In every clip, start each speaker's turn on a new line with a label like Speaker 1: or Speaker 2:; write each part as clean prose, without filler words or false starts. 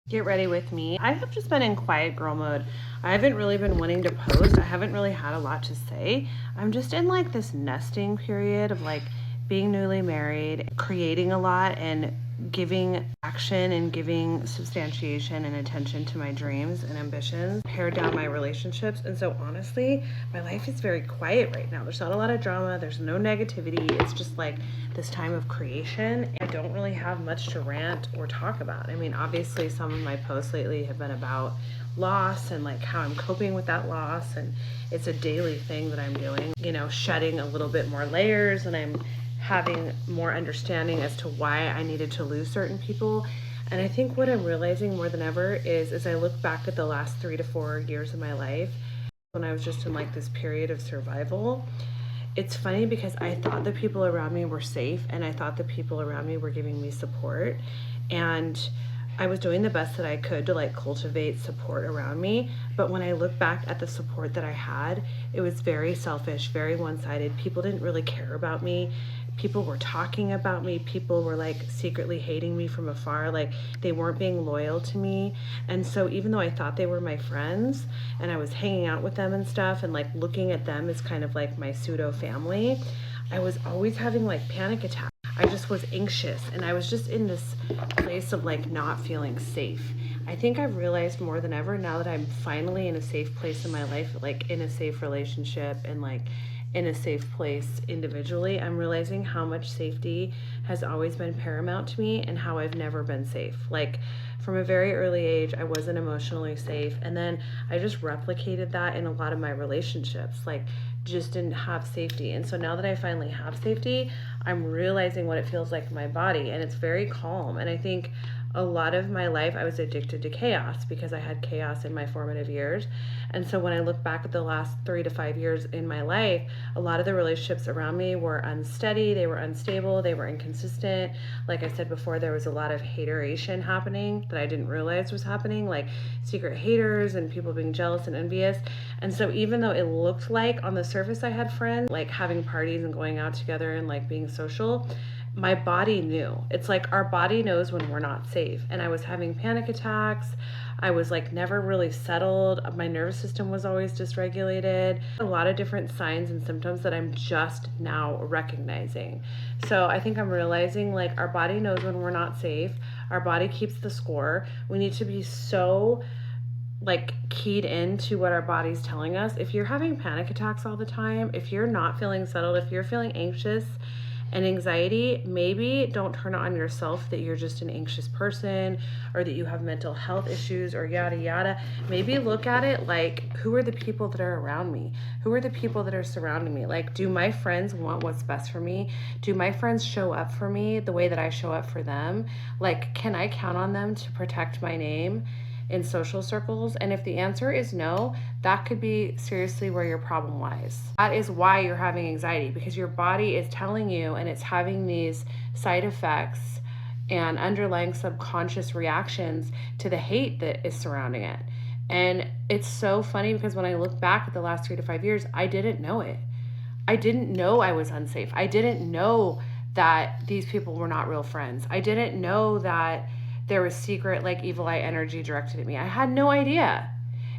Speaker 1: Get ready with me. I have just been in quiet girl mode. I haven't really been wanting to post. I haven't really had a lot to say. I'm just in like this nesting period of like being newly married, creating a lot and giving action and giving substantiation and attention to my dreams and ambitions, pare down my relationships. And so honestly, my life is very quiet right now. There's not a lot of drama. There's no negativity. It's just like this time of creation. I don't really have much to rant or talk about. I mean, obviously some of my posts lately have been about loss and like how I'm coping with that loss, and it's a daily thing that I'm doing, you know, shedding a little bit more layers, and I'm having more understanding as to why I needed to lose certain people. And I think what I'm realizing more than ever is as I look back at the last 3 to 4 years of my life, when I was just in like this period of survival, it's funny because I thought the people around me were safe, and I thought the people around me were giving me support, and I was doing the best that I could to like cultivate support around me. But when I look back at the support that I had, it was very selfish, very one-sided. People didn't really care about me. People were talking about me. People were like secretly hating me from afar. Like they weren't being loyal to me. And so even though I thought they were my friends and I was hanging out with them and stuff and like looking at them as kind of like my pseudo family, I was always having like panic attacks. I just was anxious, and I was just in this place of like not feeling safe. I think I've realized more than ever now that I'm finally in a safe place in my life, like in a safe relationship and like in a safe place individually. I'm realizing how much safety has always been paramount to me and how I've never been safe. Like from a very early age, I wasn't emotionally safe, and then I just replicated that in a lot of my relationships, like just didn't have safety. And so now that I finally have safety, I'm realizing what it feels like in my body, and it's very calm. And I think a lot of my life I was addicted to chaos because I had chaos in my formative years. And so when I look back at the last 3 to 5 years in my life, a lot of the relationships around me were unsteady, they were unstable, they were inconsistent. Like I said before, there was a lot of hateration happening that I didn't realize was happening, like secret haters and people being jealous and envious. And so even though it looked like on the surface I had friends, like having parties and going out together and like being social, my body knew. It's like our body knows when we're not safe. And I was having panic attacks. I was like never really settled. My nervous system was always dysregulated. A lot of different signs and symptoms that I'm just now recognizing. So I think I'm realizing like our body knows when we're not safe. Our body keeps the score. We need to be so like keyed into what our body's telling us. If you're having panic attacks all the time, if you're not feeling settled, if you're feeling anxious and anxiety, maybe don't turn it on yourself that you're just an anxious person or that you have mental health issues or yada yada. Maybe look at it like, who are the people that are around me? Who are the people that are surrounding me? Like, do my friends want what's best for me? Do my friends show up for me the way that I show up for them? Like, can I count on them to protect my name in social circles? And if the answer is no, that could be seriously where your problem lies. That is why you're having anxiety, because your body is telling you, and it's having these side effects and underlying subconscious reactions to the hate that is surrounding it. And it's so funny because when I look back at the last 3 to 5 years, I didn't know it. I didn't know I was unsafe. I didn't know that these people were not real friends. I didn't know that there was secret like evil eye energy directed at me. I had no idea.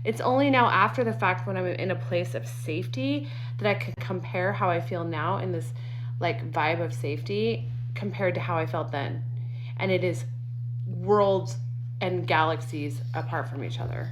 Speaker 1: It's only now after the fact, when I'm in a place of safety, that I can compare how I feel now in this like vibe of safety compared to how I felt then. And it is worlds and galaxies apart from each other.